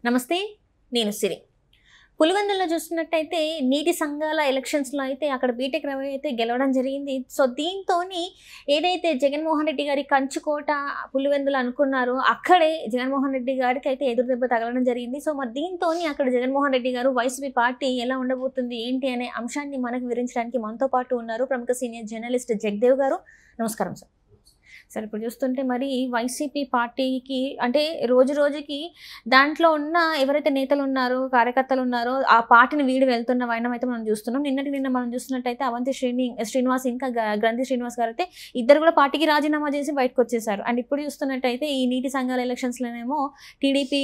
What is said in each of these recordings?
నమస్తే, నేను సిరి. పులివెందుల్లో చూస్తున్నట్టయితే నీటి సంఘాల ఎలక్షన్స్లో అయితే అక్కడ బీటెక్ రవి అయితే గెలవడం జరిగింది. సో దీంతో ఏదైతే జగన్మోహన్ రెడ్డి గారి కంచుకోట పులివెందులు అనుకున్నారో అక్కడే జగన్మోహన్ రెడ్డి గారికి అయితే ఎదురు దెబ్బ తగలడం జరిగింది. సో మరి దీంతో అక్కడ జగన్మోహన్ రెడ్డి గారు వైసీపీ పార్టీ ఎలా ఉండబోతుంది ఏంటి అనే అంశాన్ని మనకు వివరించడానికి మనతో పాటు ఉన్నారు ప్రముఖ సీనియర్ జర్నలిస్ట్ జగదేవ్ గారు. నమస్కారం సార్. సార్, ఇప్పుడు చూస్తుంటే మరి వైసీపీ పార్టీకి అంటే రోజు రోజుకి దాంట్లో ఉన్న ఎవరైతే నేతలు ఉన్నారో కార్యకర్తలు ఉన్నారో ఆ పార్టీని వీడి వెళ్తున్న వైనం అయితే మనం చూస్తున్నాం. నిన్న మనం చూస్తున్నట్టయితే అవంతి శ్రీనివాస్ ఇంకా గ్రంథి శ్రీనివాస్ గారు అయితే ఇద్దరు కూడా పార్టీకి రాజీనామా చేసి బయటకు వచ్చేసారు. అండ్ ఇప్పుడు చూస్తున్నట్టయితే ఈ నీటి సంఘాల ఎలక్షన్స్లోనేమో టీడీపీ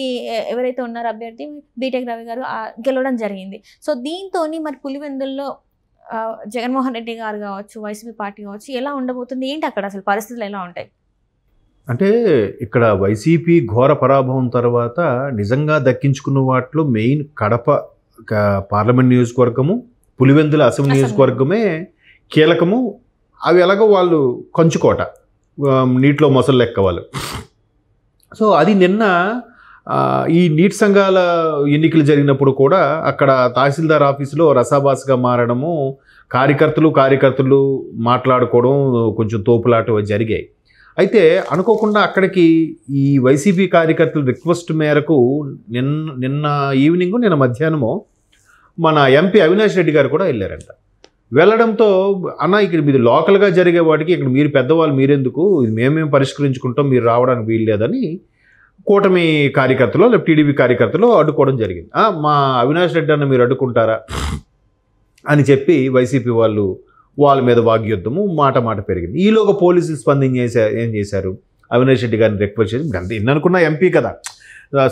ఎవరైతే ఉన్నారో అభ్యర్థి బీటెక్ రవి గారు గెలవడం జరిగింది. సో దీంతో మరి పులివెందుల్లో జగన్మోహన్ రెడ్డి గారు కావచ్చు, వైసీపీ పార్టీ కావచ్చు, ఎలా ఉండబోతుంది ఏంటి అక్కడ అసలు పరిస్థితులు ఎలా ఉంటాయి? అంటే ఇక్కడ వైసీపీ ఘోర పరాభవం తర్వాత నిజంగా దక్కించుకున్న వాటిలో మెయిన్ కడప పార్లమెంట్ నియోజకవర్గము, పులివెందుల అసెంబ్లీ నియోజకవర్గమే కీలకము. అవి ఎలాగో వాళ్ళు కంచుకోట, నీటిలో మొసలు లెక్క వాళ్ళు. సో అది నిన్న ఈ నీటి సంఘాల ఎన్నికలు జరిగినప్పుడు కూడా అక్కడ తహసీల్దార్ ఆఫీసులో రసాబాస్గా మారడము, కార్యకర్తలు మాట్లాడుకోవడం, కొంచెం తోపులాట జరిగాయి. అయితే అనుకోకుండా అక్కడికి ఈ వైసీపీ కార్యకర్తల రిక్వెస్ట్ మేరకు నిన్న ఈవినింగ్ నిన్న మధ్యాహ్నము మన ఎంపీ అవినాష్ రెడ్డి గారు కూడా వెళ్ళారంట. వెళ్ళడంతో అన్న ఇక్కడ మీది లోకల్గా జరిగే వాటికి ఇక్కడ మీరు పెద్దవాళ్ళు మీరెందుకు, ఇది మేమేం పరిష్కరించుకుంటాం, మీరు రావడానికి వీలు లేదని కూటమి కార్యకర్తలు లేదా టీడీపీ కార్యకర్తలు అడ్డుకోవడం జరిగింది. మా అవినాష్ రెడ్డి అన్న మీరు అడ్డుకుంటారా అని చెప్పి వైసీపీ వాళ్ళు వాళ్ళ మీద వాగ్యుద్ధము మాట పెరిగింది. ఈలోగా పోలీసులు ఏం చేశారు, అవినాష్ రెడ్డి గారిని రిక్వెస్ట్ చేసి అంతే ఎన్ననుకున్నా ఎంపీ కదా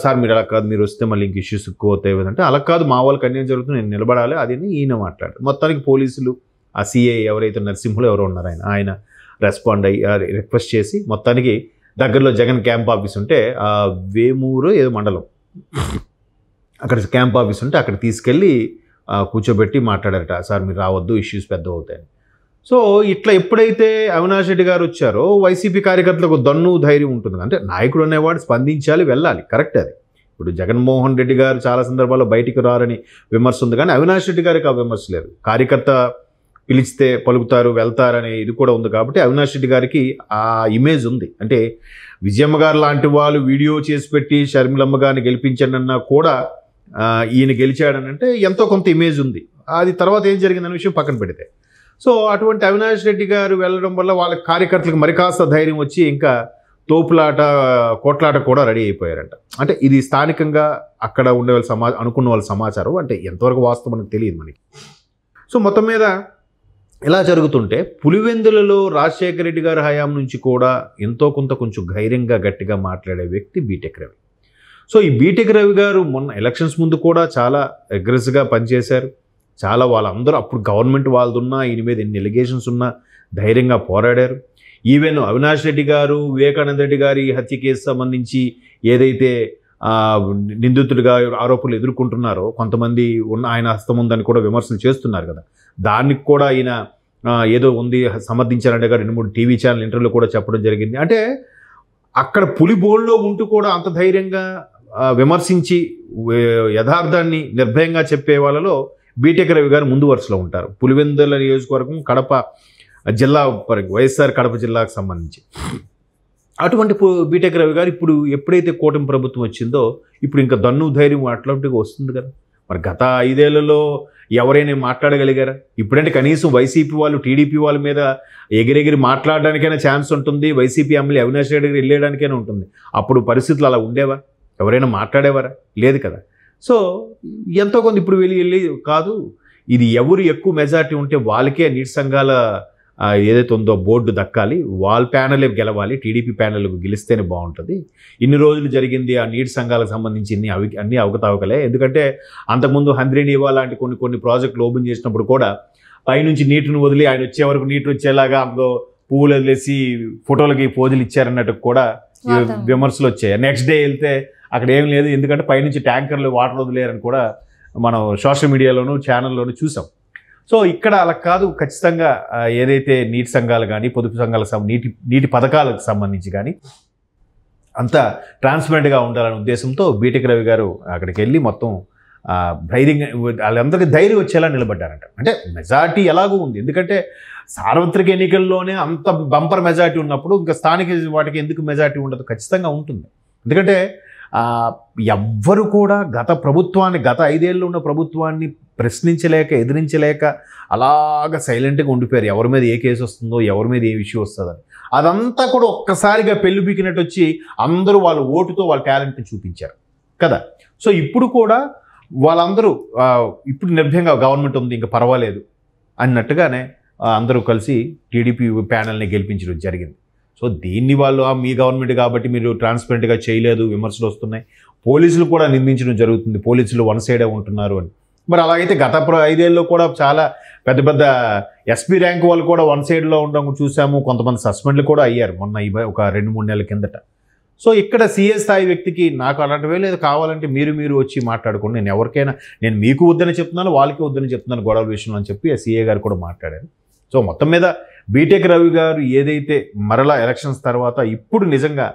సార్, మీరు అలా కాదు, మీరు వస్తే మళ్ళీ ఇంక ఇష్యూస్ ఎక్కువ అవుతాయి అంటే, అలా కాదు మా వాళ్ళకి అన్యాయం జరుగుతుంది, నేను నిలబడాలి అది ఈయన మాట్లాడారు. మొత్తానికి పోలీసులు ఆ సిఐ ఎవరైతే నరసింహులు ఎవరో ఉన్నారు ఆయన రెస్పాండ్ అయ్యి రిక్వెస్ట్ చేసి మొత్తానికి దగ్గరలో జగన్ క్యాంప్ ఆఫీస్ ఉంటే వేమూరు ఏదో మండలం అక్కడ క్యాంప్ ఆఫీస్ ఉంటే అక్కడ తీసుకెళ్ళి కూర్చోబెట్టి మాట్లాడారట, సార్ మీరు రావద్దు ఇష్యూస్ పెద్ద అవుతాయని. సో ఇట్లా ఎప్పుడైతే అవినాష్ రెడ్డి గారు వచ్చారో వైసీపీ కార్యకర్తలకు దన్ను ధైర్యం ఉంటుంది. అంటే నాయకుడు అనేవాడు స్పందించాలి, వెళ్ళాలి, కరెక్ట్ అది. ఇప్పుడు జగన్మోహన్ రెడ్డి గారు చాలా సందర్భాల్లో బయటికి రారని విమర్శ ఉంది, కానీ అవినాష్ రెడ్డి గారికి ఆ విమర్శ లేదు. కార్యకర్త పిలిస్తే పలుకుతారు, వెళ్తారనే ఇది కూడా ఉంది. కాబట్టి అవినాష్ రెడ్డి గారికి ఆ ఇమేజ్ ఉంది. అంటే విజయమ్మ గారు లాంటి వాళ్ళు వీడియో చేసి పెట్టి షర్మిలమ్మ గారిని గెలిపించానన్నా కూడా ఈయన గెలిచాడనంటే ఎంతో కొంత ఇమేజ్ ఉంది. అది తర్వాత ఏం జరిగిందనే విషయం పక్కన పెడితే, సో అటువంటి అవినాష్ రెడ్డి గారు వెళ్ళడం వల్ల వాళ్ళ కార్యకర్తలకు మరి కాస్త ధైర్యం వచ్చి ఇంకా తోపులాట కోట్లాట కూడా రెడీ అయిపోయారంట. అంటే ఇది స్థానికంగా అక్కడ ఉండే వాళ్ళ అనుకున్న వాళ్ళ సమాచారం. అంటే ఎంతవరకు వాస్తవం మనకు తెలియదు మనకి. సో మొత్తం మీద ఇలా జరుగుతుంటే పులివెందులలో రాజశేఖర రెడ్డి గారి హయాం నుంచి కూడా ఎంతో కొంచెం ధైర్యంగా గట్టిగా మాట్లాడే వ్యక్తి బీటెక్ రవి. సో ఈ బీటెక్ రవి గారు మొన్న ఎలక్షన్స్ ముందు కూడా చాలా అగ్రెసివ్గా పనిచేశారు. చాలా వాళ్ళందరూ అప్పుడు గవర్నమెంట్ వాళ్ళదున్నా ఈయన మీద ఎన్ని ఎలిగేషన్స్ ఉన్నా ధైర్యంగా పోరాడారు. ఈవెన్ అవినాష్ రెడ్డి గారు వివేకానంద రెడ్డి గారి హత్య కేసు సంబంధించి ఏదైతే నిందితుడిగా ఆరోపణలు ఎదుర్కొంటున్నారో కొంతమంది ఆయన హస్తం ఉందని కూడా విమర్శలు చేస్తున్నారు కదా, దానికి కూడా ఆయన ఏదో ఉంది సమర్థించారంటే 2-3 టీవీ ఛానల్ ఇంటర్వ్యూలో కూడా చెప్పడం జరిగింది. అంటే అక్కడ పులి బోన్లో ఉంటూ కూడా అంత ధైర్యంగా విమర్శించి యథార్థాన్ని నిర్భయంగా చెప్పే వాళ్ళలో బీటెక్ రవి గారు ముందు వరుసలో ఉంటారు. పులివెందుల నియోజకవర్గం కడప జిల్లా వైఎస్ఆర్ కడప జిల్లాకు సంబంధించి అటువంటి బీటెక్ రవి గారు ఇప్పుడు ఎప్పుడైతే కూటమి ప్రభుత్వం వచ్చిందో ఇప్పుడు ఇంకా దన్ను ధైర్యం అట్లాంటిగా వస్తుంది కదా. మరి గత 5 ఏళ్లలో ఎవరైనా మాట్లాడగలిగారా? ఇప్పుడంటే కనీసం వైసీపీ వాళ్ళు టీడీపీ వాళ్ళ మీద ఎగిరెగిరి మాట్లాడడానికైనా ఛాన్స్ ఉంటుంది, వైసీపీ ఎమ్మెల్యే అవినాష్ రెడ్డి గారు వెళ్ళడానికైనా ఉంటుంది. అప్పుడు పరిస్థితులు అలా ఉండేవా? ఎవరైనా మాట్లాడేవారా? లేదు కదా. సో ఎంతో కొంత ఇప్పుడు వెళ్ళి కాదు, ఇది ఎవరు ఎక్కువ మెజారిటీ ఉంటే వాళ్ళకే నీటి సంఘాల ఏదైతే ఉందో బోర్డు దక్కాలి, వాళ్ళ ప్యానలే గెలవాలి, టీడీపీ ప్యానల్ గెలిస్తేనే బాగుంటుంది. ఇన్ని రోజులు జరిగింది ఆ నీటి సంఘాలకు సంబంధించి అన్ని అవకతవకలే. ఎందుకంటే అంతకుముందు హంద్రీనీవా లాంటి కొన్ని ప్రాజెక్టులు ఓపెన్ చేసినప్పుడు కూడా పైనుంచి నీటిని వదిలి ఆయన వచ్చే వరకు నీటి వచ్చేలాగా అందులో పువ్వులు వదిలేసి ఫోటోలకి పోజులు ఇచ్చారన్నట్టు కూడా విమర్శలు వచ్చాయి. నెక్స్ట్ డే వెళ్తే అక్కడ ఏం లేదు, ఎందుకంటే పైనుంచి ట్యాంకర్లు వాటర్ వదిలేరని కూడా మనం సోషల్ మీడియాలోనూ ఛానల్లోనూ చూసాం. సో ఇక్కడ అలా కాదు, ఖచ్చితంగా ఏదైతే నీటి సంఘాలు కానీ పొదుపు సంఘాలకు నీటి పథకాలకు సంబంధించి కానీ అంత ట్రాన్స్పరెంట్గా ఉండాలనే ఉద్దేశంతో బీటెక్ రవి గారు అక్కడికి వెళ్ళి మొత్తం ధైర్యంగా వాళ్ళందరికీ ధైర్యం వచ్చేలా నిలబడ్డారంట. అంటే మెజార్టీ ఎలాగూ ఉంది, ఎందుకంటే సార్వత్రిక ఎన్నికల్లోనే అంత బంపర్ మెజార్టీ ఉన్నప్పుడు ఇంకా స్థానిక వాటికి ఎందుకు మెజార్టీ ఉండదు? ఖచ్చితంగా ఉంటుంది. ఎందుకంటే ఎవ్వరు కూడా గత 5 ఏళ్ళు ఉన్న ప్రభుత్వాన్ని ప్రశ్నించలేక ఎదిరించలేక అలాగ సైలెంట్గా ఉండిపోయారు. ఎవరి మీద ఏ కేసు వస్తుందో, ఎవరి మీద ఏ ఇష్యూ వస్తుందని. అదంతా కూడా ఒక్కసారిగా పెళ్లి బీకినట్టు వచ్చి అందరూ వాళ్ళ ఓటుతో వాళ్ళ టాలెంట్ని చూపించారు కదా. సో ఇప్పుడు కూడా వాళ్ళందరూ ఇప్పుడు నిర్భయంగా గవర్నమెంట్ ఉంది ఇంకా పర్వాలేదు అన్నట్టుగానే అందరూ కలిసి టీడీపీ ప్యానల్ని గెలిపించడం జరిగింది. సో దీన్ని వాళ్ళు మీ గవర్నమెంట్ కాబట్టి మీరు ట్రాన్స్పరెంట్గా చేయలేదు, విమర్శలు వస్తున్నాయి. పోలీసులు కూడా నిందించడం జరుగుతుంది, పోలీసులు వన్ సైడే ఉంటున్నారు అని. మరి అలాగైతే గత 5 ఏళ్ళలో కూడా చాలా పెద్ద పెద్ద ఎస్పీ ర్యాంక్ వాళ్ళు కూడా వన్ సైడ్లో ఉండడం చూసాము. కొంతమంది సస్పెండ్లు కూడా అయ్యారు మొన్న ఒక 2-3 నెలల కిందట. సో ఇక్కడ సీఏ స్థాయి వ్యక్తికి నాకు అలాంటివే లేదు, కావాలంటే మీరు వచ్చి మాట్లాడుకోండి, నేను ఎవరికైనా నేను మీకు వద్దని చెప్తున్నాను, వాళ్ళకి వద్దని చెప్తున్నాను గొడవల విషయంలో అని చెప్పి సీఏ గారు కూడా మాట్లాడారు. సో మొత్తం మీద బీటెక్ రవి గారు ఏదైతే మరలా ఎలక్షన్స్ తర్వాత ఇప్పుడు నిజంగా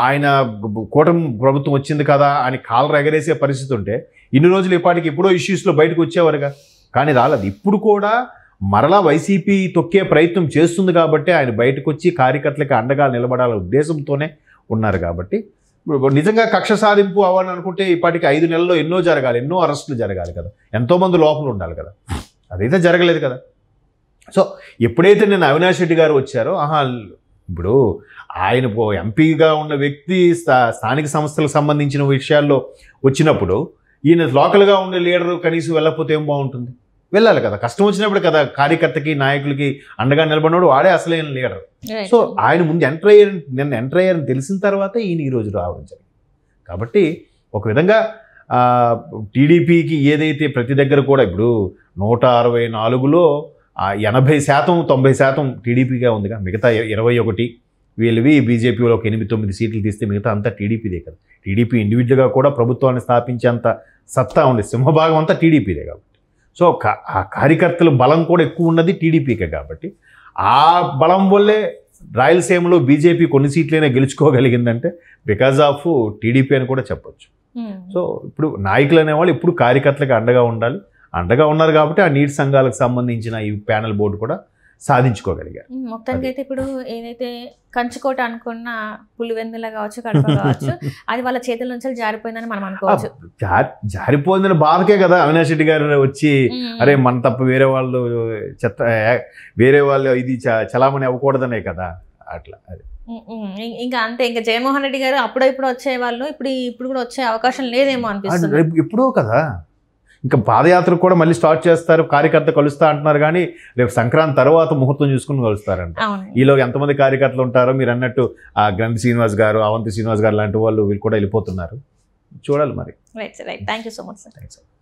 ఆయన కూటమి ప్రభుత్వం వచ్చింది కదా అని కాలర్ ఎగరేసే పరిస్థితి ఉంటే ఇన్ని రోజులు ఇప్పటికి ఎప్పుడో ఇష్యూస్లో బయటకు వచ్చేవారుగా, కానీ రాలేదు. ఇప్పుడు కూడా మరలా వైసీపీ తొక్కే ప్రయత్నం చేస్తుంది కాబట్టి ఆయన బయటకు వచ్చి కార్యకర్తలకు అండగా నిలబడాలనే ఉద్దేశంతోనే ఉన్నారు. కాబట్టి నిజంగా కక్ష సాధింపు అవ్వాలని అనుకుంటే ఇప్పటికి 5 నెలల్లో ఎన్నో జరగాలి, ఎన్నో అరెస్టులు జరగాలి కదా, ఎంతోమంది లోపల ఉండాలి కదా, అదైతే జరగలేదు కదా. సో ఎప్పుడైతే నేను అవినాష్ రెడ్డి గారు వచ్చారో ఇప్పుడు ఆయన ఎంపీగా ఉన్న వ్యక్తి స్థానిక సంస్థలకు సంబంధించిన విషయాల్లో వచ్చినప్పుడు ఈయన లోకల్గా ఉండే లీడరు కనీసం వెళ్ళకపోతే ఏం బాగుంటుంది? వెళ్ళాలి కదా, కష్టం వచ్చినప్పుడు కదా కార్యకర్తకి నాయకులకి అండగా నిలబడినప్పుడు వాడే అసలైన లీడర్. సో ఆయన ముందు ఎంటర్ అయ్యారని తెలిసిన తర్వాత ఈయన ఈరోజు రావడం జరిగింది. కాబట్టి ఒక విధంగా టీడీపీకి ఏదైతే ప్రతి దగ్గర కూడా ఇప్పుడు 164లో 80% 90% టీడీపీగా ఉందిగా, మిగతా 21 వీళ్ళవి బీజేపీలో ఒక 8-9 సీట్లు తీస్తే మిగతా అంతా టీడీపీదే కదా. టీడీపీ ఇండివిజువల్గా కూడా ప్రభుత్వాన్ని స్థాపించేంత సత్తా ఉంది, సింహభాగం అంతా టీడీపీదే కాబట్టి. సో ఆ కార్యకర్తల బలం కూడా ఎక్కువ ఉన్నది టీడీపీకే కాబట్టి ఆ బలం వల్లే రాయలసీమలో బీజేపీ కొన్ని సీట్లైనా గెలుచుకోగలిగిందంటే బికాజ్ ఆఫ్ టీడీపీ అని కూడా చెప్పొచ్చు. సో ఇప్పుడు నాయకులు అనేవాళ్ళు ఇప్పుడు కార్యకర్తలకు అండగా ఉండాలి, అండగా ఉన్నారు కాబట్టి ఆ నీటి సంఘాలకు సంబంధించిన ఈ ప్యానల్ బోర్డు కూడా సాధించుకోగలిగారు. మొత్తానికి అయితే ఇప్పుడు ఏదైతే కంచుకోట అనుకున్న పులివెందుల కావచ్చు, కడప కావచ్చు, అది వాళ్ళ చేతుల నుంచి జారిపోయిందని మనం అనుకోవచ్చు. జారిపోయిందని బాధకే కదా అవినాష్ రెడ్డి గారు వచ్చి అరే మన తప్ప వేరే వాళ్ళు ఇది చలామణి అవ్వకూడదనే కదా అట్లా. అది ఇంకా అంతే, ఇంకా జగన్మోహన్ రెడ్డి గారు అప్పుడో ఇప్పుడు వచ్చేవాళ్ళు ఇప్పుడు కూడా వచ్చే అవకాశం లేదేమో అనిపిస్తుంది. ఎప్పుడో కదా, ఇంకా పాదయాత్ర కూడా మళ్ళీ స్టార్ట్ చేస్తారు, కార్యకర్త కలుస్తా అంటున్నారు, కానీ రేపు సంక్రాంతి తర్వాత ముహూర్తం చూసుకుని కలుస్తారంట. ఈలో ఎంతమంది కార్యకర్తలు ఉంటారో మీరు అన్నట్టు ఆ గ్రంథి శ్రీనివాస్ గారు, అవంతి శ్రీనివాస్ గారు లాంటి వాళ్ళు వీళ్ళు కూడా వెళ్ళిపోతున్నారు, చూడాలి మరి. Right thank you so much sir.